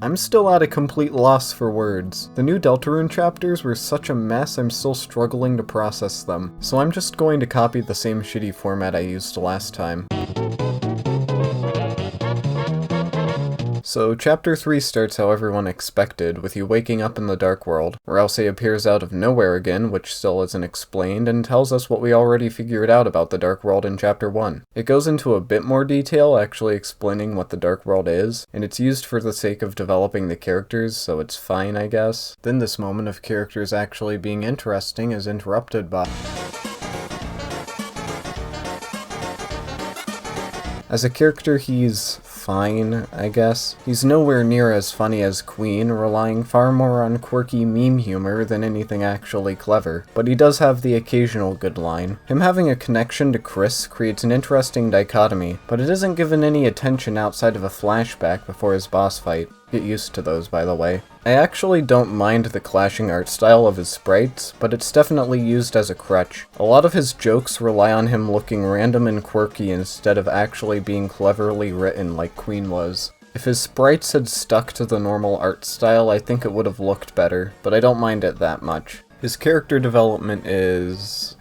I'm still at a complete loss for words. The new Deltarune chapters were such a mess I'm still struggling to process them, so I'm just going to copy the same shitty format I used last time. So, Chapter 3 starts how everyone expected, with you waking up in the Dark World. Rousey appears out of nowhere again, which still isn't explained, and tells us what we already figured out about the Dark World in Chapter 1. It goes into a bit more detail, actually explaining what the Dark World is, and it's used for the sake of developing the characters, so it's fine, I guess. Then this moment of characters actually being interesting is interrupted by... As a character, he's fine, I guess. He's nowhere near as funny as Queen, relying far more on quirky meme humor than anything actually clever, but he does have the occasional good line. Him having a connection to Chris creates an interesting dichotomy, but it isn't given any attention outside of a flashback before his boss fight. Get used to those, by the way. I actually don't mind the clashing art style of his sprites, but it's definitely used as a crutch. A lot of his jokes rely on him looking random and quirky instead of actually being cleverly written like Queen was. If his sprites had stuck to the normal art style, I think it would have looked better, but I don't mind it that much. His character development is...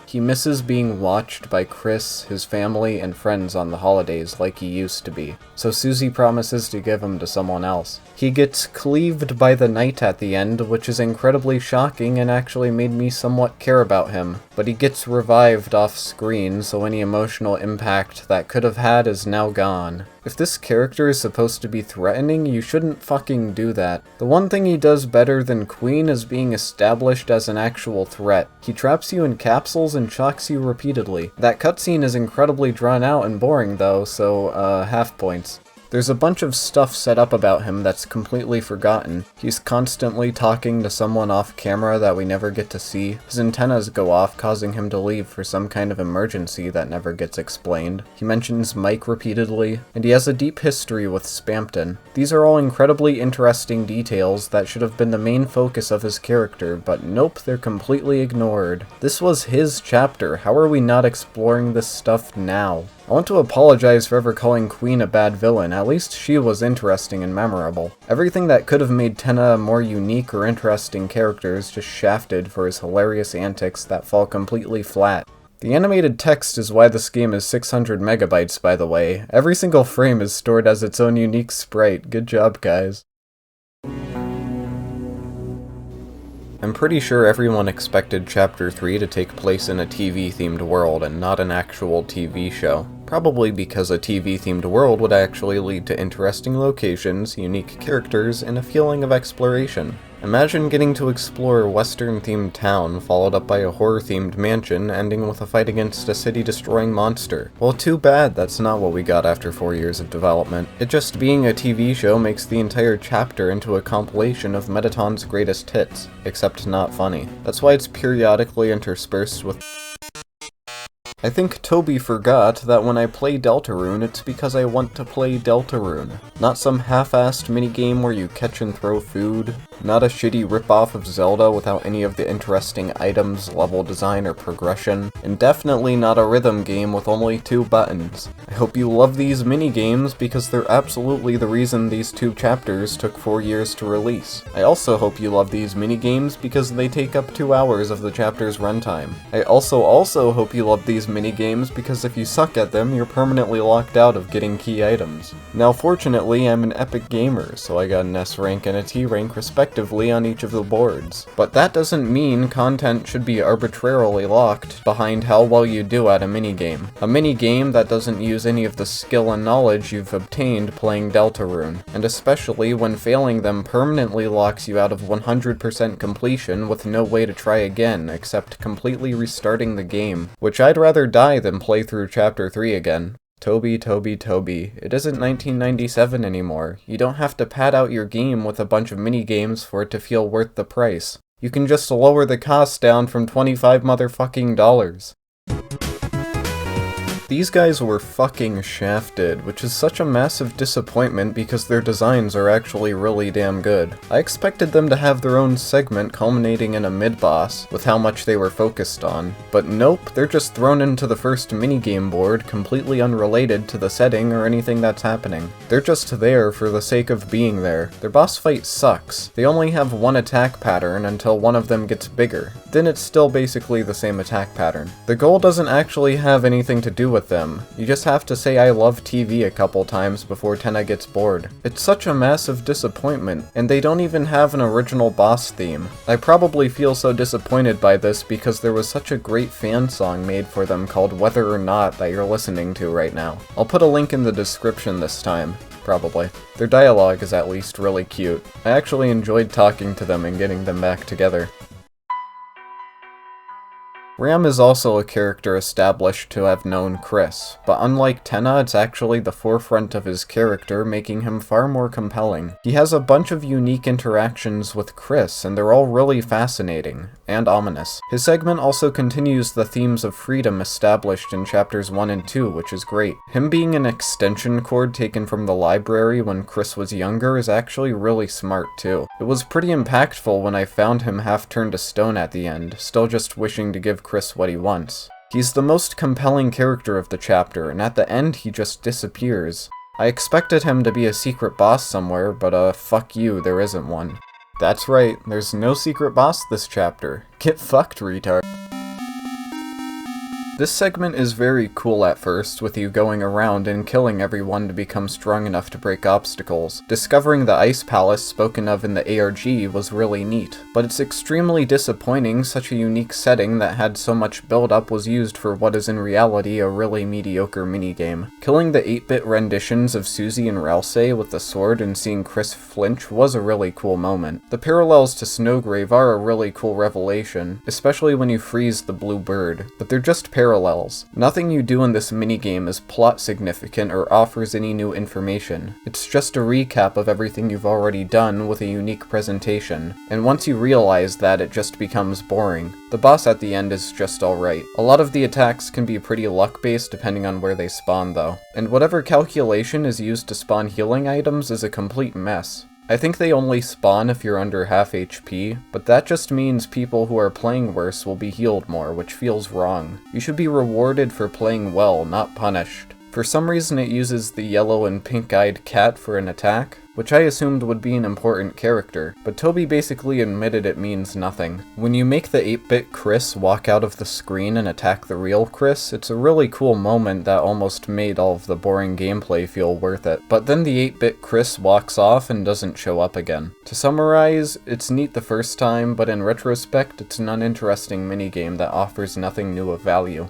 He misses being watched by Chris, his family, and friends on the holidays like he used to be, so Susie promises to give him to someone else. He gets cleaved by the night at the end, which is incredibly shocking and actually made me somewhat care about him, but he gets revived off screen, so any emotional impact that could have had is now gone. If this character is supposed to be threatening, you shouldn't fucking do that. The one thing he does better than Queen is being established as an actual threat. He traps you in capsules and shocks you repeatedly. That cutscene is incredibly drawn out and boring though, so, half points. There's a bunch of stuff set up about him that's completely forgotten. He's constantly talking to someone off camera that we never get to see. His antennas go off, causing him to leave for some kind of emergency that never gets explained. He mentions Mike repeatedly, and he has a deep history with Spampton. These are all incredibly interesting details that should have been the main focus of his character, but nope, they're completely ignored. This was his chapter. How are we not exploring this stuff now? I want to apologize for ever calling Queen a bad villain. At least she was interesting and memorable. Everything that could have made Tenna a more unique or interesting character is just shafted for his hilarious antics that fall completely flat. The animated text is why this game is 600 megabytes, by the way. Every single frame is stored as its own unique sprite. Good job, guys. I'm pretty sure everyone expected Chapter 3 to take place in a TV-themed world and not an actual TV show. Probably because a TV-themed world would actually lead to interesting locations, unique characters, and a feeling of exploration. Imagine getting to explore a Western-themed town, followed up by a horror-themed mansion, ending with a fight against a city-destroying monster. Well, too bad that's not what we got after 4 years of development. It just being a TV show makes the entire chapter into a compilation of Mettaton's greatest hits, except not funny. That's why it's periodically interspersed with... I think Toby forgot that when I play Deltarune, it's because I want to play Deltarune. Not some half-assed minigame where you catch and throw food. Not a shitty ripoff of Zelda without any of the interesting items, level design, or progression. And definitely not a rhythm game with only 2 buttons. I hope you love these minigames because they're absolutely the reason these 2 chapters took 4 years to release. I also hope you love these minigames because they take up 2 hours of the chapter's runtime. I also hope you love these minigames because if you suck at them, you're permanently locked out of getting key items. Now fortunately, I'm an epic gamer, so I got an S rank and a T rank respectively on each of the boards. But that doesn't mean content should be arbitrarily locked behind how well you do at a minigame. A minigame that doesn't use any of the skill and knowledge you've obtained playing Deltarune, and especially when failing them permanently locks you out of 100% completion with no way to try again except completely restarting the game, which I'd rather die than play through Chapter 3 again. Toby, it isn't 1997 anymore. You don't have to pad out your game with a bunch of mini-games for it to feel worth the price. You can just lower the cost down from $25 motherfucking dollars. These guys were fucking shafted, which is such a massive disappointment because their designs are actually really damn good. I expected them to have their own segment culminating in a mid-boss, with how much they were focused on. But nope, they're just thrown into the first minigame board, completely unrelated to the setting or anything that's happening. They're just there for the sake of being there. Their boss fight sucks. They only have one attack pattern until one of them gets bigger. Then it's still basically the same attack pattern. The goal doesn't actually have anything to do with them. You just have to say I love TV a couple times before Tenna gets bored. It's such a massive disappointment, and they don't even have an original boss theme. I probably feel so disappointed by this because there was such a great fan song made for them called Whether or Not that you're listening to right now. I'll put a link in the description this time. Probably. Their dialogue is at least really cute. I actually enjoyed talking to them and getting them back together. Ram is also a character established to have known Chris, but unlike Tenna, it's actually the forefront of his character, making him far more compelling. He has a bunch of unique interactions with Chris, and they're all really fascinating, and ominous. His segment also continues the themes of freedom established in chapters 1 and 2, which is great. Him being an extension cord taken from the library when Chris was younger is actually really smart too. It was pretty impactful when I found him half turned to stone at the end, still just wishing to give Chris what he wants. He's the most compelling character of the chapter, and at the end he just disappears. I expected him to be a secret boss somewhere, but fuck you, there isn't one. That's right, there's no secret boss this chapter. Get fucked, retard. This segment is very cool at first, with you going around and killing everyone to become strong enough to break obstacles. Discovering the Ice Palace spoken of in the ARG was really neat, but it's extremely disappointing such a unique setting that had so much build-up was used for what is in reality a really mediocre minigame. Killing the 8-bit renditions of Susie and Ralsei with the sword and seeing Chris flinch was a really cool moment. The parallels to Snowgrave are a really cool revelation, especially when you freeze the blue bird, but they're just parallels. Nothing you do in this minigame is plot significant or offers any new information. It's just a recap of everything you've already done with a unique presentation, and once you realize that, it just becomes boring. The boss at the end is just alright. A lot of the attacks can be pretty luck-based depending on where they spawn though, and whatever calculation is used to spawn healing items is a complete mess. I think they only spawn if you're under half HP, but that just means people who are playing worse will be healed more, which feels wrong. You should be rewarded for playing well, not punished. For some reason it uses the yellow and pink-eyed cat for an attack, which I assumed would be an important character, but Toby basically admitted it means nothing. When you make the 8-bit Chris walk out of the screen and attack the real Chris, it's a really cool moment that almost made all of the boring gameplay feel worth it. But then the 8-bit Chris walks off and doesn't show up again. To summarize, it's neat the first time, but in retrospect, it's an uninteresting minigame that offers nothing new of value.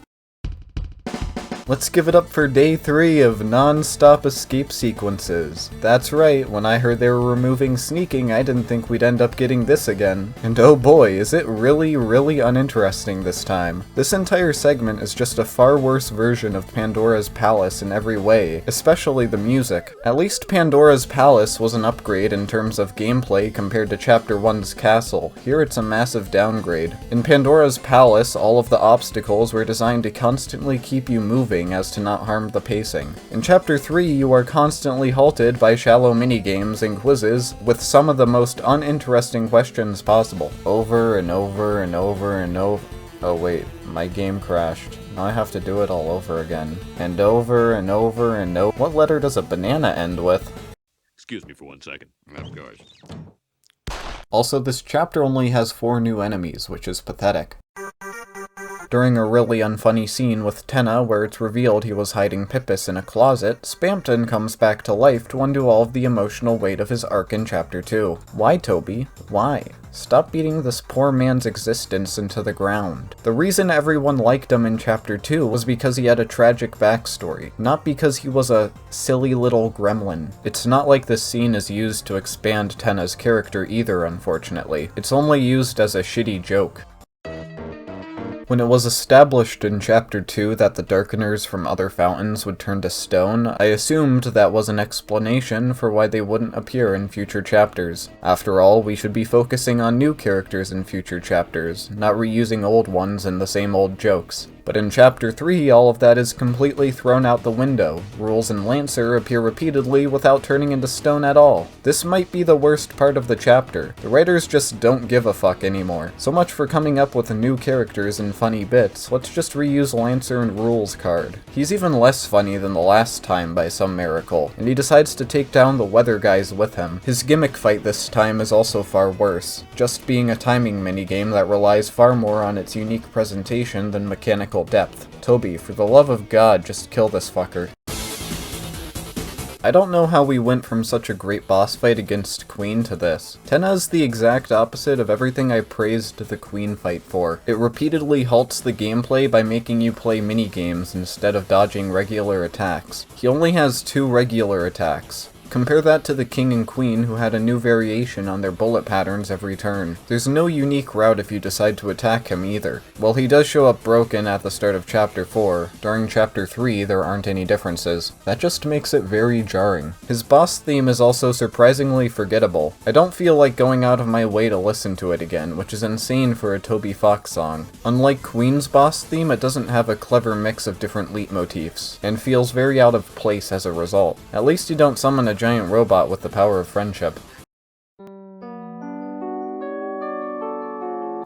Let's give it up for day 3 of non-stop escape sequences. That's right, when I heard they were removing sneaking, I didn't think we'd end up getting this again. And oh boy, is it really uninteresting this time. This entire segment is just a far worse version of Pandora's Palace in every way, especially the music. At least Pandora's Palace was an upgrade in terms of gameplay compared to Chapter 1's castle. Here it's a massive downgrade. In Pandora's Palace, all of the obstacles were designed to constantly keep you moving as to not harm the pacing. In Chapter 3, you are constantly halted by shallow minigames and quizzes with some of the most uninteresting questions possible. Over and over and over and over. Oh wait, my game crashed. Now I have to do it all over again. And over and over and over. What letter does a banana end with? Excuse me for 1 second. Of course. Also, this chapter only has 4 new enemies, which is pathetic. During a really unfunny scene with Tenna where it's revealed he was hiding Pippis in a closet, Spamton comes back to life to undo all of the emotional weight of his arc in Chapter 2. Why, Toby? Why? Stop beating this poor man's existence into the ground. The reason everyone liked him in Chapter 2 was because he had a tragic backstory, not because he was a silly little gremlin. It's not like this scene is used to expand Tenna's character either, unfortunately. It's only used as a shitty joke. When it was established in Chapter 2 that the Darkeners from other fountains would turn to stone, I assumed that was an explanation for why they wouldn't appear in future chapters. After all, we should be focusing on new characters in future chapters, not reusing old ones and the same old jokes. But in Chapter 3, all of that is completely thrown out the window. Rules and Lancer appear repeatedly without turning into stone at all. This might be the worst part of the chapter. The writers just don't give a fuck anymore. So much for coming up with new characters and funny bits, let's just reuse Lancer and Rules card. He's even less funny than the last time by some miracle, and he decides to take down the weather guys with him. His gimmick fight this time is also far worse, just being a timing minigame that relies far more on its unique presentation than mechanical depth. Toby, for the love of God, just kill this fucker. I don't know how we went from such a great boss fight against Queen to this. Tenna is the exact opposite of everything I praised the Queen fight for. It repeatedly halts the gameplay by making you play minigames instead of dodging regular attacks. He only has 2 regular attacks. Compare that to the King and Queen, who had a new variation on their bullet patterns every turn. There's no unique route if you decide to attack him either. While he does show up broken at the start of Chapter 4, during Chapter 3 there aren't any differences. That just makes it very jarring. His boss theme is also surprisingly forgettable. I don't feel like going out of my way to listen to it again, which is insane for a Toby Fox song. Unlike Queen's boss theme, it doesn't have a clever mix of different leitmotifs, and feels very out of place as a result. At least you don't summon a giant robot with the power of friendship.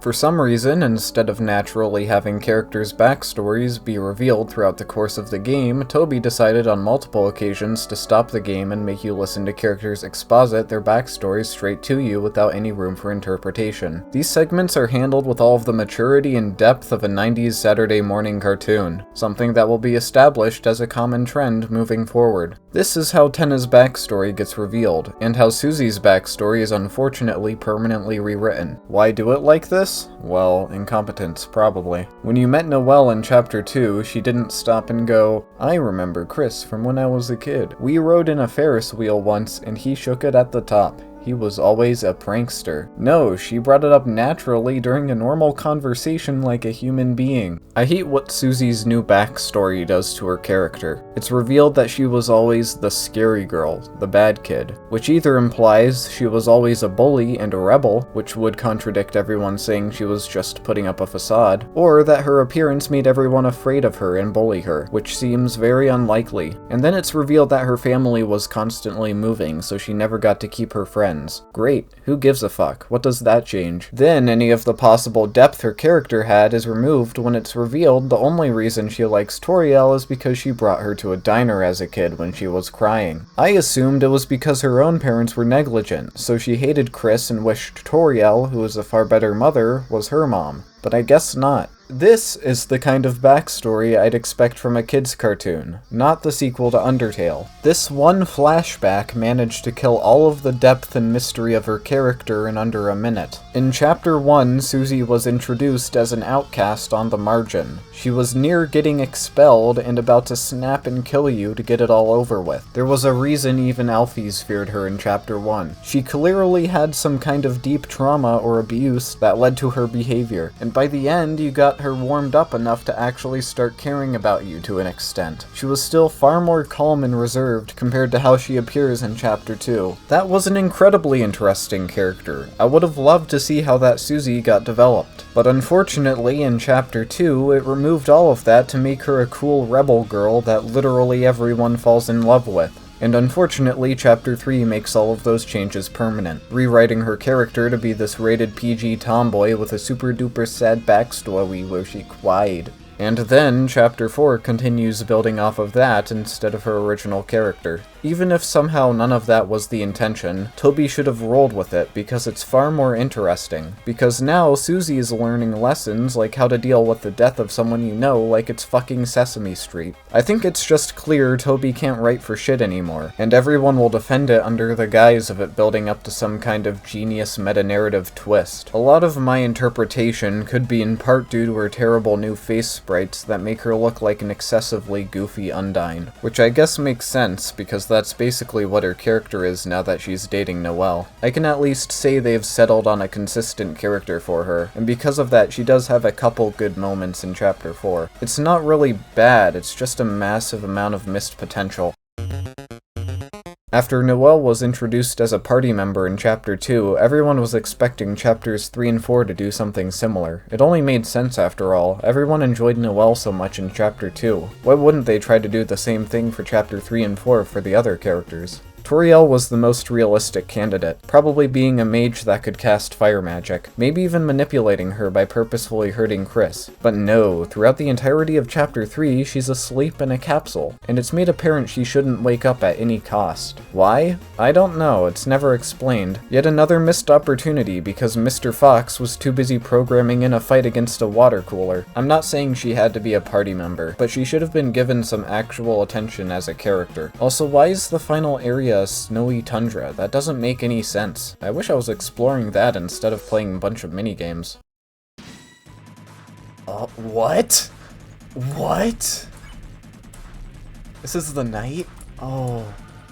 For some reason, instead of naturally having characters' backstories be revealed throughout the course of the game, Toby decided on multiple occasions to stop the game and make you listen to characters exposit their backstories straight to you without any room for interpretation. These segments are handled with all of the maturity and depth of a 90s Saturday morning cartoon, something that will be established as a common trend moving forward. This is how Tenna's backstory gets revealed, and how Susie's backstory is unfortunately permanently rewritten. Why do it like this? Well, incompetence, probably. When you met Noelle in Chapter 2, she didn't stop and go, "I remember Chris from when I was a kid. We rode in a Ferris wheel once and he shook it at the top. He was always a prankster." No, she brought it up naturally during a normal conversation like a human being. I hate what Susie's new backstory does to her character. It's revealed that she was always the scary girl, the bad kid, which either implies she was always a bully and a rebel, which would contradict everyone saying she was just putting up a facade, or that her appearance made everyone afraid of her and bully her, which seems very unlikely. And then it's revealed that her family was constantly moving, so she never got to keep her friends. Great, who gives a fuck? What does that change? Then any of the possible depth her character had is removed when it's revealed the only reason she likes Toriel is because she brought her to a diner as a kid when she was crying. I assumed it was because her own parents were negligent, so she hated Chris and wished Toriel, who is a far better mother, was her mom. But I guess not. This is the kind of backstory I'd expect from a kid's cartoon, not the sequel to Undertale. This one flashback managed to kill all of the depth and mystery of her character in under a minute. In Chapter 1, Susie was introduced as an outcast on the margin. She was near getting expelled and about to snap and kill you to get it all over with. There was a reason even Alphys feared her in Chapter 1. She clearly had some kind of deep trauma or abuse that led to her behavior, and by the end you got her warmed up enough to actually start caring about you to an extent. She was still far more calm and reserved compared to how she appears in Chapter 2. That was an incredibly interesting character. I would have loved to see how that Susie got developed. But unfortunately, in Chapter 2, it removed all of that to make her a cool rebel girl that literally everyone falls in love with. And unfortunately, Chapter 3 makes all of those changes permanent, rewriting her character to be this rated PG tomboy with a super duper sad backstory where she cried. And then, Chapter 4 continues building off of that instead of her original character. Even if somehow none of that was the intention, Toby should have rolled with it because it's far more interesting. Because now Susie is learning lessons like how to deal with the death of someone you know like it's fucking Sesame Street. I think it's just clear Toby can't write for shit anymore, and everyone will defend it under the guise of it building up to some kind of genius meta-narrative twist. A lot of my interpretation could be in part due to her terrible new face sprites that make her look like an excessively goofy Undyne, which I guess makes sense because that's basically what her character is now that she's dating Noelle. I can at least say they've settled on a consistent character for her, and because of that she does have a couple good moments in Chapter 4. It's not really bad, it's just a massive amount of missed potential. After Noelle was introduced as a party member in Chapter 2, everyone was expecting Chapters 3 and 4 to do something similar. It only made sense after all. Everyone enjoyed Noelle so much in Chapter 2. Why wouldn't they try to do the same thing for Chapter 3 and 4 for the other characters? Toriel was the most realistic candidate, probably being a mage that could cast fire magic, maybe even manipulating her by purposefully hurting Chris. But no, throughout the entirety of Chapter 3, she's asleep in a capsule, and it's made apparent she shouldn't wake up at any cost. Why? I don't know, it's never explained. Yet another missed opportunity because Mr. Fox was too busy programming in a fight against a water cooler. I'm not saying she had to be a party member, but she should have been given some actual attention as a character. Also, why is the final area a snowy tundra? That doesn't make any sense. I wish I was exploring that instead of playing a bunch of minigames. What? What? This is the night? Oh.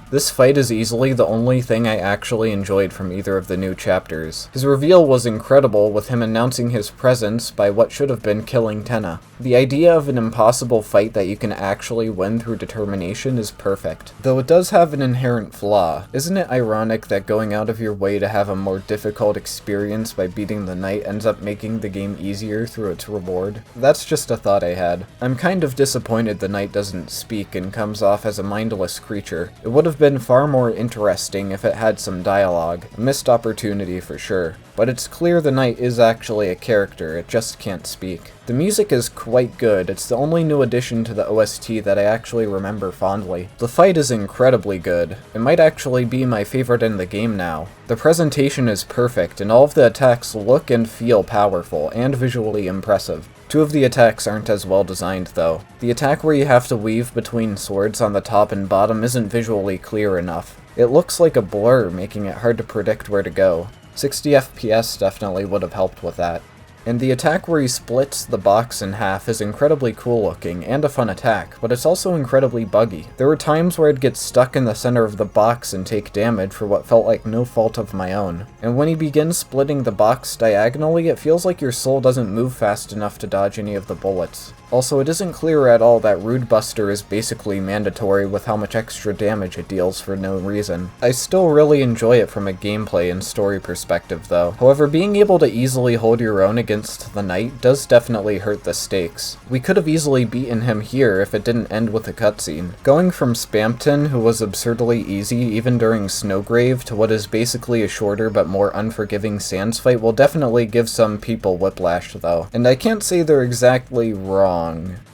This fight is easily the only thing I actually enjoyed from either of the new chapters. His reveal was incredible, with him announcing his presence by what should have been killing Tenna. The idea of an impossible fight that you can actually win through determination is perfect, though it does have an inherent flaw. Isn't it ironic that going out of your way to have a more difficult experience by beating the knight ends up making the game easier through its reward? That's just a thought I had. I'm kind of disappointed the knight doesn't speak and comes off as a mindless creature. It would have been far more interesting if it had some dialogue. A missed opportunity for sure. But it's clear the knight is actually a character, it just can't speak. The music is quite good, it's the only new addition to the OST that I actually remember fondly. The fight is incredibly good. It might actually be my favorite in the game now. The presentation is perfect, and all of the attacks look and feel powerful, and visually impressive. Two of the attacks aren't as well designed though. The attack where you have to weave between swords on the top and bottom isn't visually clear enough. It looks like a blur, making it hard to predict where to go. 60 FPS definitely would have helped with that. And the attack where he splits the box in half is incredibly cool looking, and a fun attack, but it's also incredibly buggy. There were times where I'd get stuck in the center of the box and take damage for what felt like no fault of my own. And when he begins splitting the box diagonally, it feels like your soul doesn't move fast enough to dodge any of the bullets. Also, it isn't clear at all that Rude Buster is basically mandatory with how much extra damage it deals for no reason. I still really enjoy it from a gameplay and story perspective though. However, being able to easily hold your own against the knight does definitely hurt the stakes. We could have easily beaten him here if it didn't end with a cutscene. Going from Spamton, who was absurdly easy even during Snowgrave, to what is basically a shorter but more unforgiving Sans fight will definitely give some people whiplash though. And I can't say they're exactly wrong.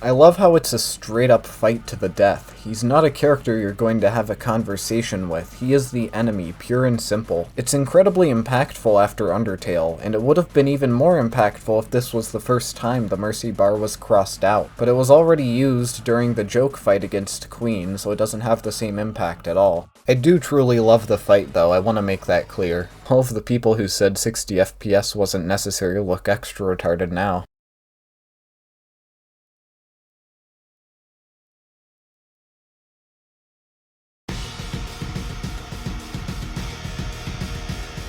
I love how it's a straight up fight to the death. He's not a character you're going to have a conversation with, he is the enemy, pure and simple. It's incredibly impactful after Undertale, and it would have been even more impactful if this was the first time the Mercy Bar was crossed out, but it was already used during the joke fight against Queen, so it doesn't have the same impact at all. I do truly love the fight though, I want to make that clear. All of the people who said 60 FPS wasn't necessary look extra retarded now.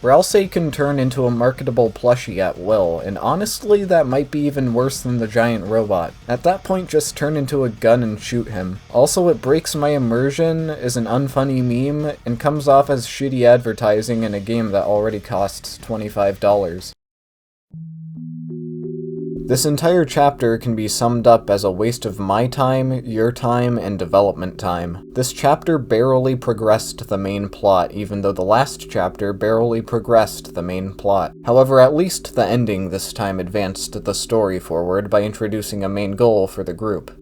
Ralsei can turn into a marketable plushie at will, and honestly that might be even worse than the giant robot. At that point just turn into a gun and shoot him. Also, it breaks my immersion, is an unfunny meme, and comes off as shitty advertising in a game that already costs $25. This entire chapter can be summed up as a waste of my time, your time, and development time. This chapter barely progressed the main plot, even though the last chapter barely progressed the main plot. However, at least the ending this time advanced the story forward by introducing a main goal for the group.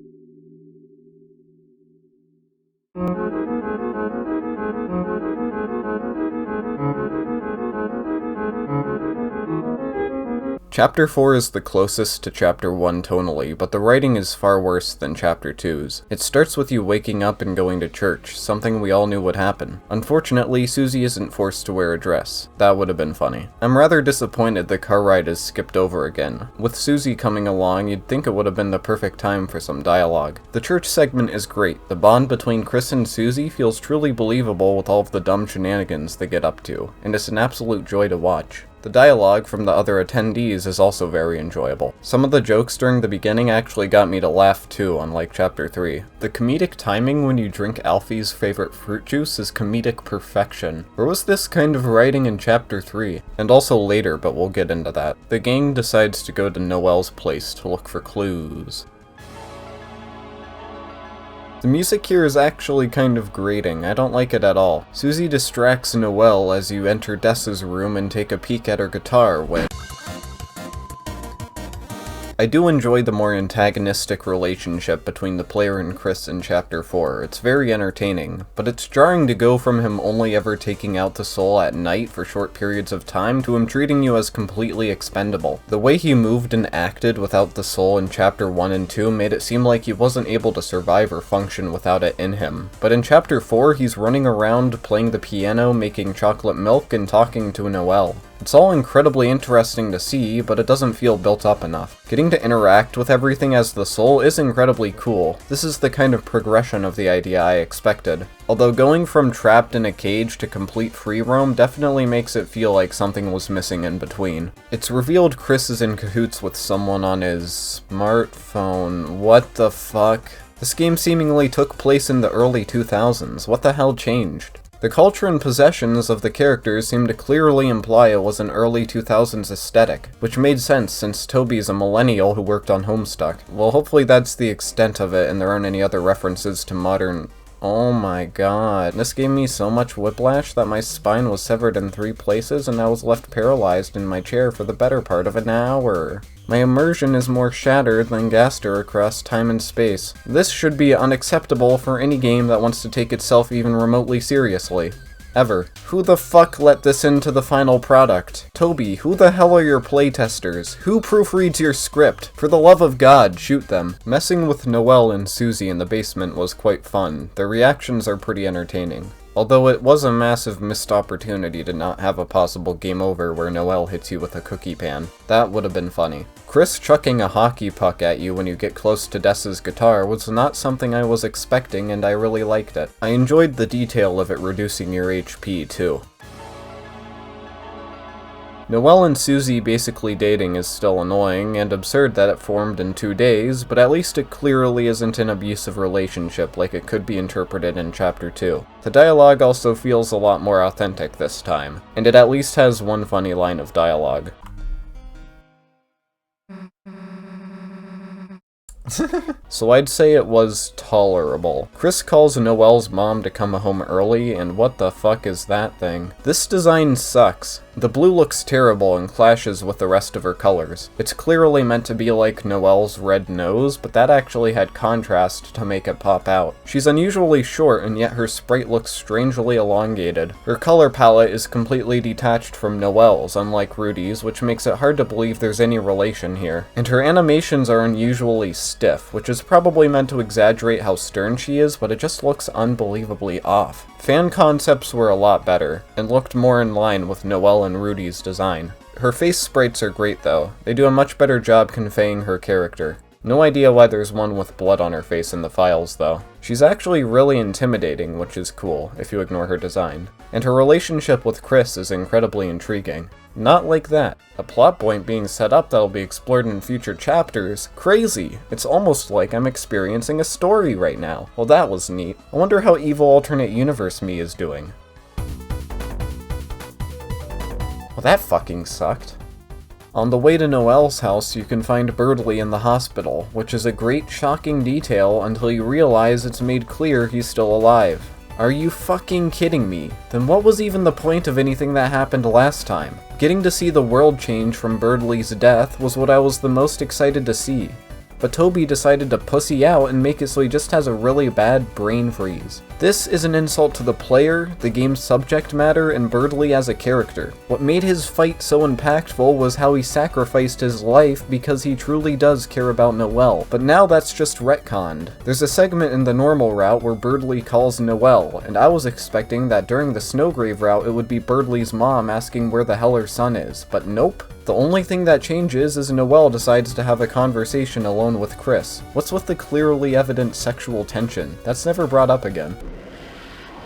Chapter 4 is the closest to Chapter 1 tonally, but the writing is far worse than Chapter 2's. It starts with you waking up and going to church, something we all knew would happen. Unfortunately, Susie isn't forced to wear a dress. That would have been funny. I'm rather disappointed the car ride is skipped over again. With Susie coming along, you'd think it would have been the perfect time for some dialogue. The church segment is great. The bond between Chris and Susie feels truly believable with all of the dumb shenanigans they get up to, and it's an absolute joy to watch. The dialogue from the other attendees is also very enjoyable. Some of the jokes during the beginning actually got me to laugh too, unlike Chapter 3. The comedic timing when you drink Alfie's favorite fruit juice is comedic perfection. Where was this kind of writing in Chapter 3? And also later, but we'll get into that. The gang decides to go to Noelle's place to look for clues. The music here is actually kind of grating. I don't like it at all. Susie distracts Noelle as you enter Dessa's room and take a peek at her guitar when... I do enjoy the more antagonistic relationship between the player and Chris in Chapter 4. It's very entertaining, but it's jarring to go from him only ever taking out the soul at night for short periods of time to him treating you as completely expendable. The way he moved and acted without the soul in Chapter 1 and 2 made it seem like he wasn't able to survive or function without it in him. But in Chapter 4, he's running around, playing the piano, making chocolate milk, and talking to Noelle. It's all incredibly interesting to see, but it doesn't feel built up enough. Getting to interact with everything as the soul is incredibly cool. This is the kind of progression of the idea I expected. Although going from trapped in a cage to complete free roam definitely makes it feel like something was missing in between. It's revealed Chris is in cahoots with someone on his smartphone. What the fuck? This game seemingly took place in the early 2000s. What the hell changed? The culture and possessions of the characters seem to clearly imply it was an early 2000s aesthetic, which made sense since Toby's a millennial who worked on Homestuck. Well, hopefully that's the extent of it and there aren't any other references to modern... Oh my god. This gave me so much whiplash that my spine was severed in 3 places and I was left paralyzed in my chair for the better part of an hour. My immersion is more shattered than Gaster across time and space. This should be unacceptable for any game that wants to take itself even remotely seriously. Ever. Who the fuck let this into the final product? Toby, who the hell are your playtesters? Who proofreads your script? For the love of God, shoot them. Messing with Noelle and Susie in the basement was quite fun. Their reactions are pretty entertaining. Although it was a massive missed opportunity to not have a possible game over where Noelle hits you with a cookie pan. That would have been funny. Chris chucking a hockey puck at you when you get close to Dessa's guitar was not something I was expecting and I really liked it. I enjoyed the detail of it reducing your HP too. Noelle and Susie basically dating is still annoying and absurd that it formed in 2 days, but at least it clearly isn't an abusive relationship like it could be interpreted in Chapter 2. The dialogue also feels a lot more authentic this time, and it at least has one funny line of dialogue. So I'd say it was tolerable. Chris calls Noelle's mom to come home early, and what the fuck is that thing? This design sucks. The blue looks terrible and clashes with the rest of her colors. It's clearly meant to be like Noelle's red nose, but that actually had contrast to make it pop out. She's unusually short, and yet her sprite looks strangely elongated. Her color palette is completely detached from Noelle's, unlike Rudy's, which makes it hard to believe there's any relation here. And her animations are unusually stiff, which is probably meant to exaggerate how stern she is, but it just looks unbelievably off. Fan concepts were a lot better, and looked more in line with Noelle and Rudy's design. Her face sprites are great though. They do a much better job conveying her character. No idea why there's one with blood on her face in the files though. She's actually really intimidating, which is cool, if you ignore her design. And her relationship with Chris is incredibly intriguing. Not like that. A plot point being set up that'll be explored in future chapters. Crazy! It's almost like I'm experiencing a story right now. Well, that was neat. I wonder how evil alternate universe me is doing. Well, that fucking sucked. On the way to Noelle's house, you can find Birdley in the hospital, which is a great shocking detail until you realize it's made clear he's still alive. Are you fucking kidding me? Then what was even the point of anything that happened last time? Getting to see the world change from Birdley's death was what I was the most excited to see. But Toby decided to pussy out and make it so he just has a really bad brain freeze. This is an insult to the player, the game's subject matter, and Birdley as a character. What made his fight so impactful was how he sacrificed his life because he truly does care about Noelle, but now that's just retconned. There's a segment in the normal route where Birdley calls Noelle, and I was expecting that during the Snowgrave route it would be Birdley's mom asking where the hell her son is, but nope. The only thing that changes is Noelle decides to have a conversation alone with Chris. What's with the clearly evident sexual tension? That's never brought up again.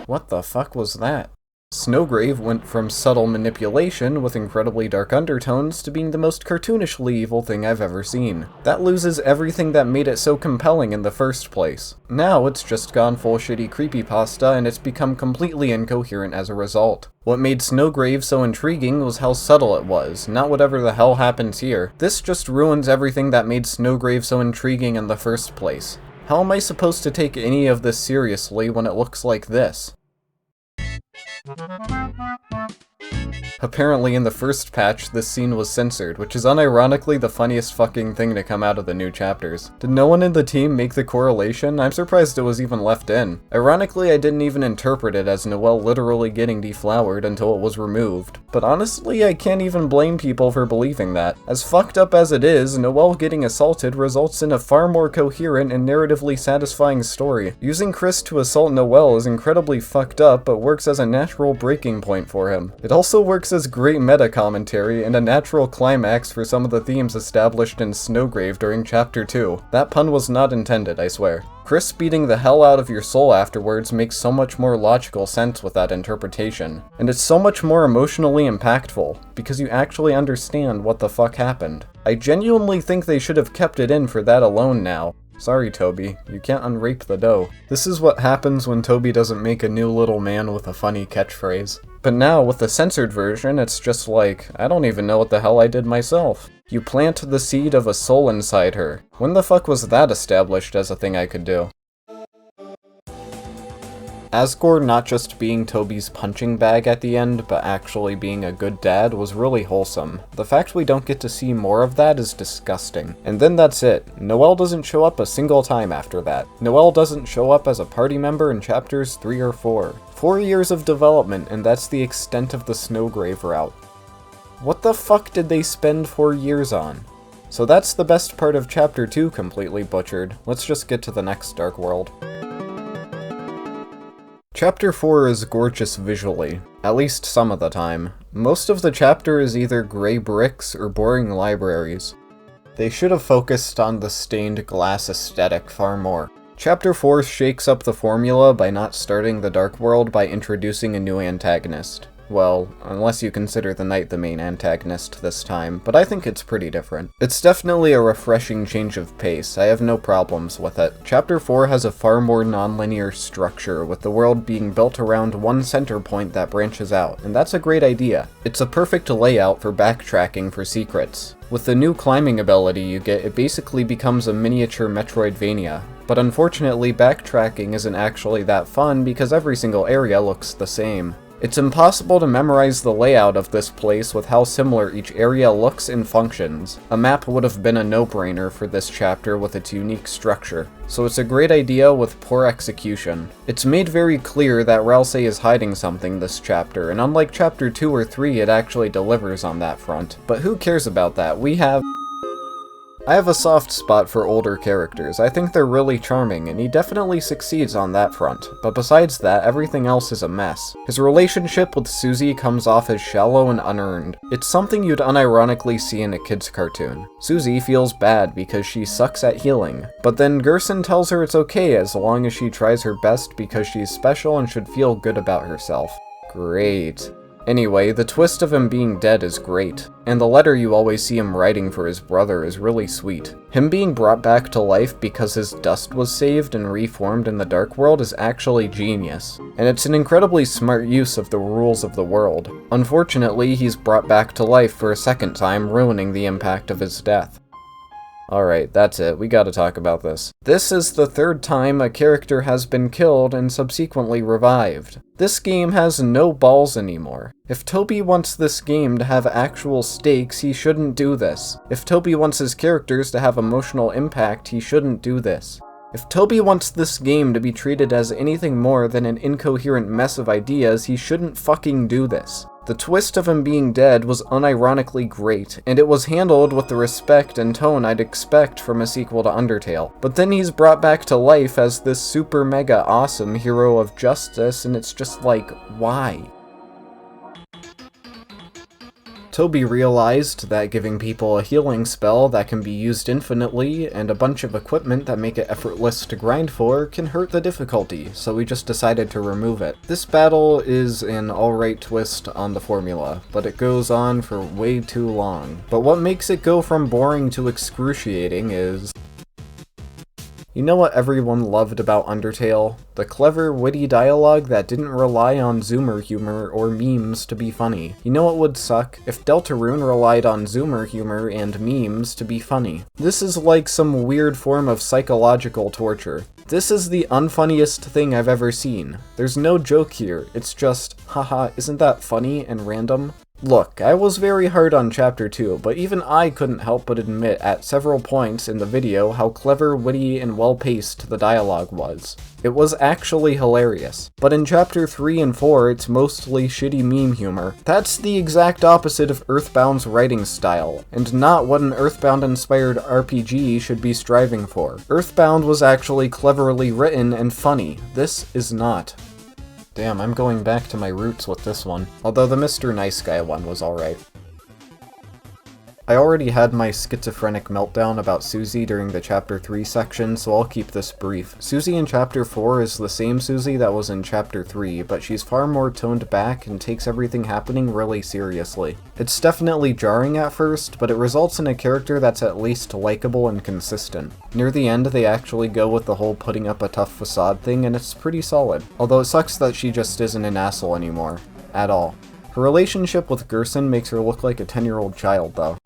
What the fuck was that? Snowgrave went from subtle manipulation with incredibly dark undertones to being the most cartoonishly evil thing I've ever seen. That loses everything that made it so compelling in the first place. Now it's just gone full shitty creepypasta and it's become completely incoherent as a result. What made Snowgrave so intriguing was how subtle it was, not whatever the hell happens here. This just ruins everything that made Snowgrave so intriguing in the first place. How am I supposed to take any of this seriously when it looks like this? Apparently in the first patch, this scene was censored, which is unironically the funniest fucking thing to come out of the new chapters. Did no one in the team make the correlation? I'm surprised it was even left in. Ironically, I didn't even interpret it as Noelle literally getting deflowered until it was removed. But honestly, I can't even blame people for believing that. As fucked up as it is, Noelle getting assaulted results in a far more coherent and narratively satisfying story. Using Chris to assault Noelle is incredibly fucked up, but works as a natural breaking point for him. It also works as great meta-commentary and a natural climax for some of the themes established in Snowgrave during Chapter 2. That pun was not intended, I swear. Chris beating the hell out of your soul afterwards makes so much more logical sense with that interpretation. And it's so much more emotionally impactful, because you actually understand what the fuck happened. I genuinely think they should have kept it in for that alone now. Sorry, Toby, you can't unrape the dough. This is what happens when Toby doesn't make a new little man with a funny catchphrase. But now, with the censored version, it's just like, I don't even know what the hell I did myself. You plant the seed of a soul inside her. When the fuck was that established as a thing I could do? Asgore not just being Toby's punching bag at the end, but actually being a good dad was really wholesome. The fact we don't get to see more of that is disgusting. And then that's it. Noelle doesn't show up a single time after that. Noelle doesn't show up as a party member in chapters 3 or 4. 4 years of development, and that's the extent of the Snowgrave route. What the fuck did they spend 4 years on? So that's the best part of chapter 2 completely butchered. Let's just get to the next Dark World. Chapter 4 is gorgeous visually, at least some of the time. Most of the chapter is either gray bricks or boring libraries. They should have focused on the stained glass aesthetic far more. Chapter 4 shakes up the formula by not starting the Dark World by introducing a new antagonist. Well, unless you consider the Knight the main antagonist this time, but I think it's pretty different. It's definitely a refreshing change of pace, I have no problems with it. Chapter 4 has a far more non-linear structure, with the world being built around one center point that branches out, and that's a great idea. It's a perfect layout for backtracking for secrets. With the new climbing ability you get, it basically becomes a miniature Metroidvania. But unfortunately, backtracking isn't actually that fun because every single area looks the same. It's impossible to memorize the layout of this place with how similar each area looks and functions. A map would have been a no-brainer for this chapter with its unique structure. So it's a great idea with poor execution. It's made very clear that Ralsei is hiding something this chapter, and unlike chapter 2 or 3, it actually delivers on that front. But who cares about that? I have a soft spot for older characters. I think they're really charming, and he definitely succeeds on that front. But besides that, everything else is a mess. His relationship with Susie comes off as shallow and unearned. It's something you'd unironically see in a kid's cartoon. Susie feels bad because she sucks at healing. But then Gerson tells her it's okay as long as she tries her best because she's special and should feel good about herself. Great. Anyway, the twist of him being dead is great, and the letter you always see him writing for his brother is really sweet. Him being brought back to life because his dust was saved and reformed in the Dark World is actually genius, and it's an incredibly smart use of the rules of the world. Unfortunately, he's brought back to life for a second time, ruining the impact of his death. Alright, that's it. We gotta talk about this. This is the third time a character has been killed and subsequently revived. This game has no balls anymore. If Toby wants this game to have actual stakes, he shouldn't do this. If Toby wants his characters to have emotional impact, he shouldn't do this. If Toby wants this game to be treated as anything more than an incoherent mess of ideas, he shouldn't fucking do this. The twist of him being dead was unironically great, and it was handled with the respect and tone I'd expect from a sequel to Undertale. But then he's brought back to life as this super mega awesome hero of justice, and it's just like, why? Toby realized that giving people a healing spell that can be used infinitely and a bunch of equipment that make it effortless to grind for can hurt the difficulty, so we just decided to remove it. This battle is an alright twist on the formula, but it goes on for way too long. But what makes it go from boring to excruciating is... You know what everyone loved about Undertale? The clever, witty dialogue that didn't rely on Zoomer humor or memes to be funny. You know what would suck? If Deltarune relied on Zoomer humor and memes to be funny. This is like some weird form of psychological torture. This is the unfunniest thing I've ever seen. There's no joke here, it's just, haha, isn't that funny and random? Look, I was very hard on Chapter 2, but even I couldn't help but admit at several points in the video how clever, witty, and well-paced the dialogue was. It was actually hilarious. But in Chapter 3 and 4, it's mostly shitty meme humor. That's the exact opposite of Earthbound's writing style, and not what an Earthbound-inspired RPG should be striving for. Earthbound was actually cleverly written and funny. This is not. Damn, I'm going back to my roots with this one. Although the Mr. Nice Guy one was alright. I already had my schizophrenic meltdown about Susie during the Chapter 3 section, so I'll keep this brief. Susie in Chapter 4 is the same Susie that was in Chapter 3, but she's far more toned back and takes everything happening really seriously. It's definitely jarring at first, but it results in a character that's at least likable and consistent. Near the end, they actually go with the whole putting up a tough facade thing, and it's pretty solid. Although it sucks that she just isn't an asshole anymore. At all. Her relationship with Gerson makes her look like a 10-year-old child, though.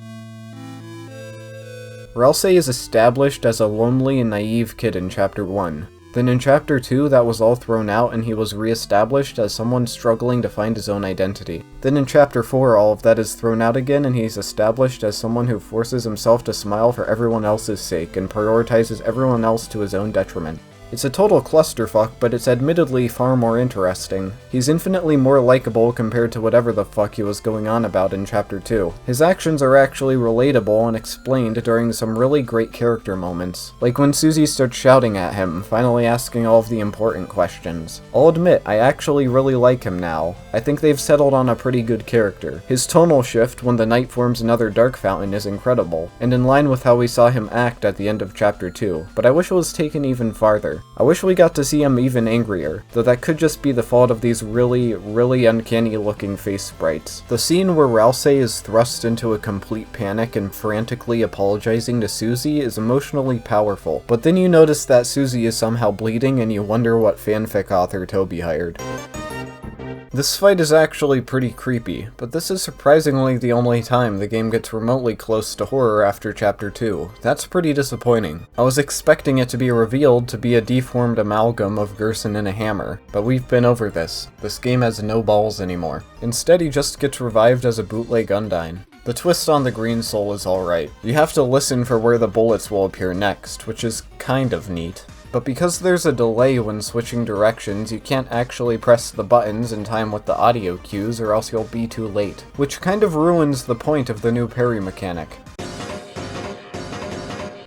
Ralse is established as a lonely and naive kid in Chapter 1. Then in Chapter 2, that was all thrown out and he was re-established as someone struggling to find his own identity. Then in Chapter 4, all of that is thrown out again and he's established as someone who forces himself to smile for everyone else's sake and prioritizes everyone else to his own detriment. It's a total clusterfuck, but it's admittedly far more interesting. He's infinitely more likable compared to whatever the fuck he was going on about in Chapter 2. His actions are actually relatable and explained during some really great character moments. Like when Susie starts shouting at him, finally asking all of the important questions. I'll admit, I actually really like him now. I think they've settled on a pretty good character. His tonal shift when the knight forms another dark fountain is incredible, and in line with how we saw him act at the end of Chapter 2, but I wish it was taken even farther. I wish we got to see him even angrier, though that could just be the fault of these really uncanny looking face sprites. The scene where Ralse is thrust into a complete panic and frantically apologizing to Susie is emotionally powerful, but then you notice that Susie is somehow bleeding and you wonder what fanfic author Toby hired. This fight is actually pretty creepy, but this is surprisingly the only time the game gets remotely close to horror after Chapter 2. That's pretty disappointing. I was expecting it to be revealed to be a deformed amalgam of Gerson and a hammer, but we've been over this. This game has no balls anymore. Instead, he just gets revived as a bootleg Undyne. The twist on the Green Soul is alright. You have to listen for where the bullets will appear next, which is kind of neat. But because there's a delay when switching directions, you can't actually press the buttons in time with the audio cues or else you'll be too late, which kind of ruins the point of the new parry mechanic.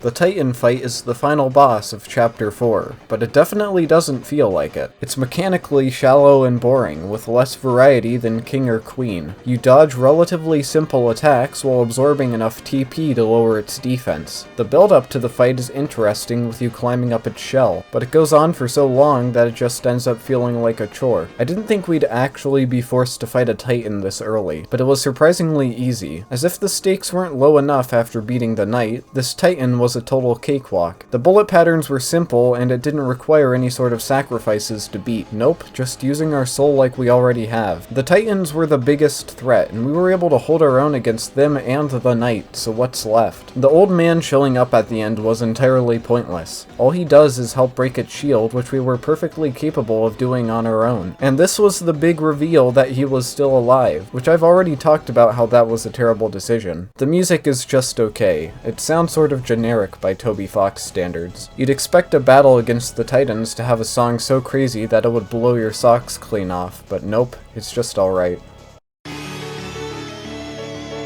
The Titan fight is the final boss of Chapter 4, but it definitely doesn't feel like it. It's mechanically shallow and boring, with less variety than King or Queen. You dodge relatively simple attacks while absorbing enough TP to lower its defense. The build-up to the fight is interesting with you climbing up its shell, but it goes on for so long that it just ends up feeling like a chore. I didn't think we'd actually be forced to fight a Titan this early, but it was surprisingly easy. As if the stakes weren't low enough after beating the Knight, this Titan was a total cakewalk. The bullet patterns were simple, and it didn't require any sort of sacrifices to beat. Nope, just using our soul like we already have. The Titans were the biggest threat, and we were able to hold our own against them and the Knight, so what's left? The old man showing up at the end was entirely pointless. All he does is help break its shield, which we were perfectly capable of doing on our own. And this was the big reveal that he was still alive, which I've already talked about how that was a terrible decision. The music is just okay. It sounds sort of generic by Toby Fox standards. You'd expect a battle against the Titans to have a song so crazy that it would blow your socks clean off, but nope, it's just alright.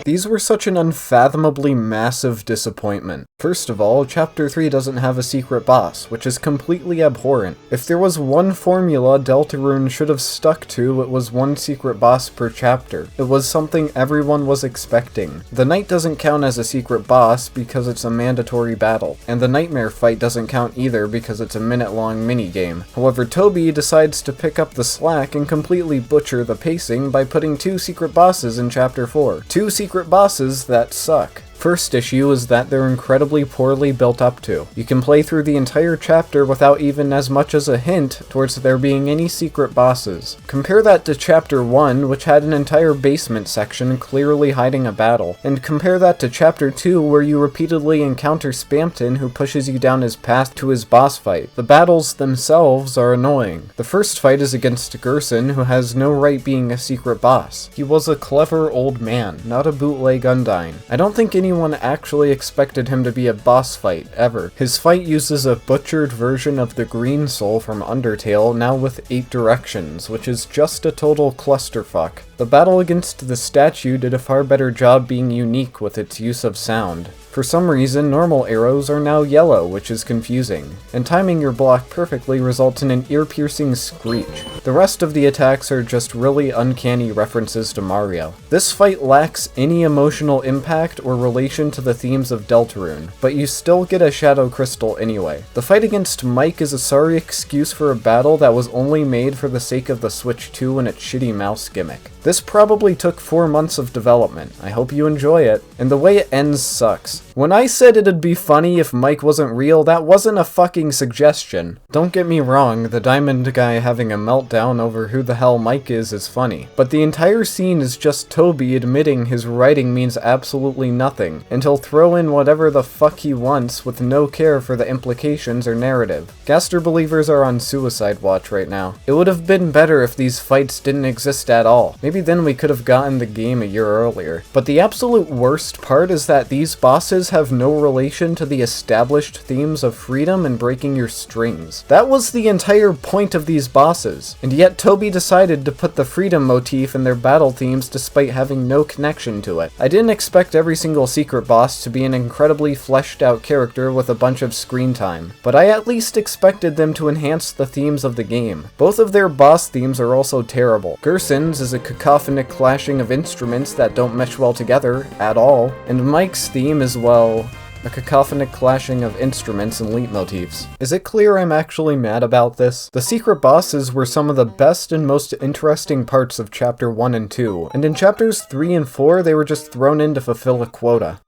These were such an unfathomably massive disappointment. First of all, Chapter 3 doesn't have a secret boss, which is completely abhorrent. If there was one formula Deltarune should have stuck to, it was one secret boss per chapter. It was something everyone was expecting. The Knight doesn't count as a secret boss because it's a mandatory battle, and the Nightmare fight doesn't count either because it's a minute-long minigame. However, Toby decides to pick up the slack and completely butcher the pacing by putting 2 secret bosses in Chapter 4. 2 secret bosses that suck. First issue is that they're incredibly poorly built up to. You can play through the entire chapter without even as much as a hint towards there being any secret bosses. Compare that to Chapter 1, which had an entire basement section clearly hiding a battle, and compare that to Chapter 2, where you repeatedly encounter Spamton who pushes you down his path to his boss fight. The battles themselves are annoying. The first fight is against Gerson, who has no right being a secret boss. He was a clever old man, not a bootleg Undyne. I don't think anyone actually expected him to be a boss fight, ever. His fight uses a butchered version of the Green Soul from Undertale, now with 8 directions, which is just a total clusterfuck. The battle against the statue did a far better job being unique with its use of sound. For some reason, normal arrows are now yellow, which is confusing, and timing your block perfectly results in an ear-piercing screech. The rest of the attacks are just really uncanny references to Mario. This fight lacks any emotional impact or relation to the themes of Deltarune, but you still get a Shadow Crystal anyway. The fight against Mike is a sorry excuse for a battle that was only made for the sake of the Switch 2 and its shitty mouse gimmick. This probably took 4 months of development. I hope you enjoy it. And the way it ends sucks. When I said it'd be funny if Mike wasn't real, that wasn't a fucking suggestion. Don't get me wrong, the diamond guy having a meltdown over who the hell Mike is funny. But the entire scene is just Toby admitting his writing means absolutely nothing, and he'll throw in whatever the fuck he wants with no care for the implications or narrative. Gaster believers are on suicide watch right now. It would have been better if these fights didn't exist at all. Maybe then we could have gotten the game a year earlier. But the absolute worst part is that these bosses have no relation to the established themes of freedom and breaking your strings. That was the entire point of these bosses, and yet Toby decided to put the freedom motif in their battle themes despite having no connection to it. I didn't expect every single secret boss to be an incredibly fleshed out character with a bunch of screen time, but I at least expected them to enhance the themes of the game. Both of their boss themes are also terrible. Gerson's is a cacophonic clashing of instruments that don't mesh well together at all, and Mike's theme is, well, a cacophonic clashing of instruments and leitmotifs. Is it clear I'm actually mad about this? The secret bosses were some of the best and most interesting parts of Chapter 1 and 2, and in Chapters 3 and 4 they were just thrown in to fulfill a quota.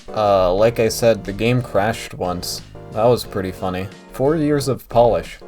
Like I said, the game crashed once. That was pretty funny. 4 years of polish.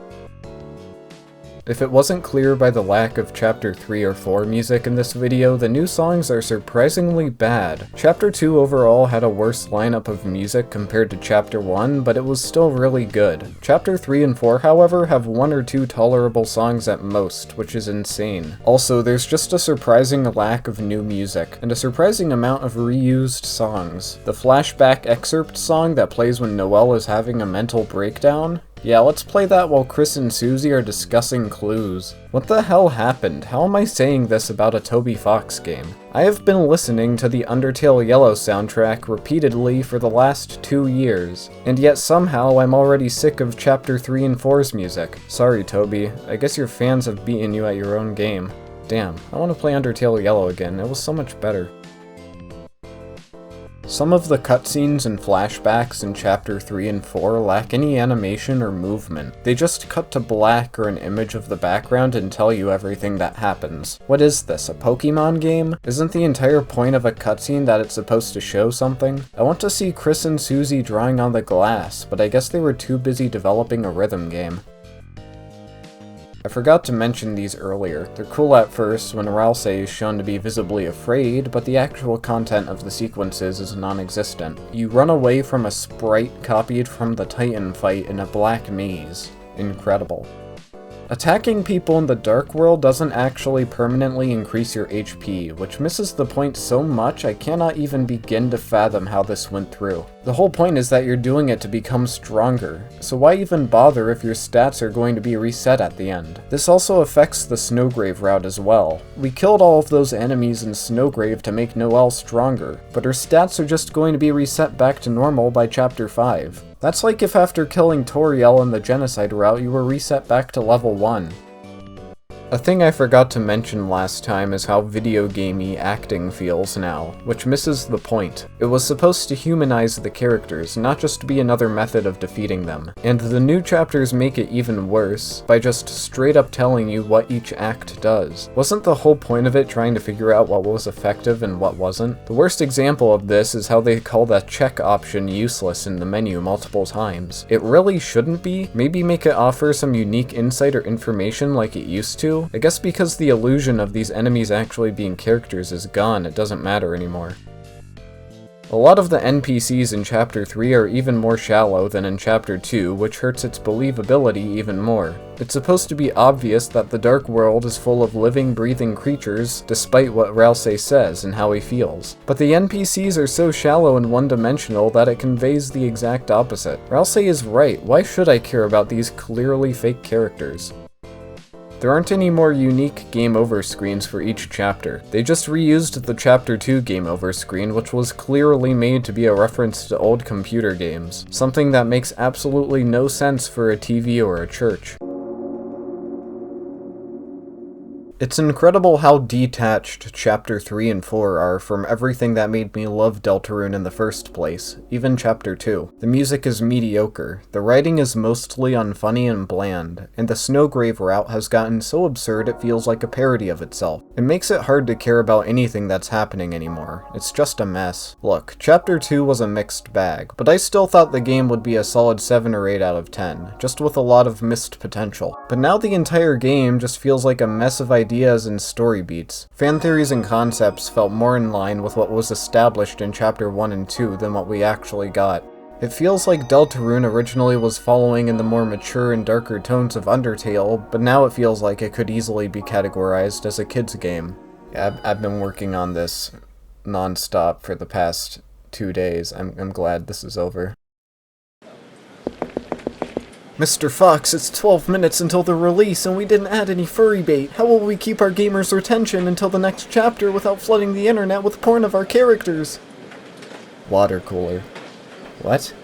If it wasn't clear by the lack of Chapter 3 or 4 music in this video, the new songs are surprisingly bad. Chapter 2 overall had a worse lineup of music compared to Chapter 1, but it was still really good. Chapter 3 and 4, however, have 1 or 2 tolerable songs at most, which is insane. Also, there's just a surprising lack of new music, and a surprising amount of reused songs. The flashback excerpt song that plays when Noelle is having a mental breakdown? Yeah, let's play that while Chris and Susie are discussing clues. What the hell happened? How am I saying this about a Toby Fox game? I have been listening to the Undertale Yellow soundtrack repeatedly for the last 2 years, and yet somehow I'm already sick of Chapter 3 and 4's music. Sorry, Toby. I guess your fans have beaten you at your own game. Damn, I want to play Undertale Yellow again. It was so much better. Some of the cutscenes and flashbacks in Chapter 3 and 4 lack any animation or movement. They just cut to black or an image of the background and tell you everything that happens. What is this, a Pokemon game? Isn't the entire point of a cutscene that it's supposed to show something? I want to see Chris and Susie drawing on the glass, but I guess they were too busy developing a rhythm game. I forgot to mention these earlier. They're cool at first when Ralse is shown to be visibly afraid, but the actual content of the sequences is non-existent. You run away from a sprite copied from the Titan fight in a black maze. Incredible. Attacking people in the Dark World doesn't actually permanently increase your HP, which misses the point so much I cannot even begin to fathom how this went through. The whole point is that you're doing it to become stronger, so why even bother if your stats are going to be reset at the end? This also affects the Snowgrave route as well. We killed all of those enemies in Snowgrave to make Noelle stronger, but her stats are just going to be reset back to normal by Chapter 5. That's like if after killing Toriel in the Genocide route you were reset back to level 1. A thing I forgot to mention last time is how video gamey acting feels now, which misses the point. It was supposed to humanize the characters, not just be another method of defeating them. And the new chapters make it even worse, by just straight up telling you what each act does. Wasn't the whole point of it trying to figure out what was effective and what wasn't? The worst example of this is how they call the check option useless in the menu multiple times. It really shouldn't be. Maybe make it offer some unique insight or information like it used to. I guess because the illusion of these enemies actually being characters is gone, it doesn't matter anymore. A lot of the NPCs in Chapter 3 are even more shallow than in Chapter 2, which hurts its believability even more. It's supposed to be obvious that the Dark World is full of living, breathing creatures, despite what Ralsei says and how he feels. But the NPCs are so shallow and one-dimensional that it conveys the exact opposite. Ralsei is right, why should I care about these clearly fake characters? There aren't any more unique game over screens for each chapter. They just reused the Chapter 2 game over screen, which was clearly made to be a reference to old computer games, something that makes absolutely no sense for a TV or a church. It's incredible how detached Chapter 3 and 4 are from everything that made me love Deltarune in the first place, even Chapter 2. The music is mediocre, the writing is mostly unfunny and bland, and the Snowgrave route has gotten so absurd it feels like a parody of itself. It makes it hard to care about anything that's happening anymore. It's just a mess. Look, Chapter 2 was a mixed bag, but I still thought the game would be a solid 7 or 8 out of 10, just with a lot of missed potential. But now the entire game just feels like a mess of ideas and story beats. Fan theories and concepts felt more in line with what was established in Chapter 1 and 2 than what we actually got. It feels like Deltarune originally was following in the more mature and darker tones of Undertale, but now it feels like it could easily be categorized as a kid's game. Yeah, I've been working on this non-stop for the past 2 days. I'm glad this is over. Mr. Fox, it's 12 minutes until the release and we didn't add any furry bait. How will we keep our gamers' retention until the next chapter without flooding the internet with porn of our characters? Water cooler. What?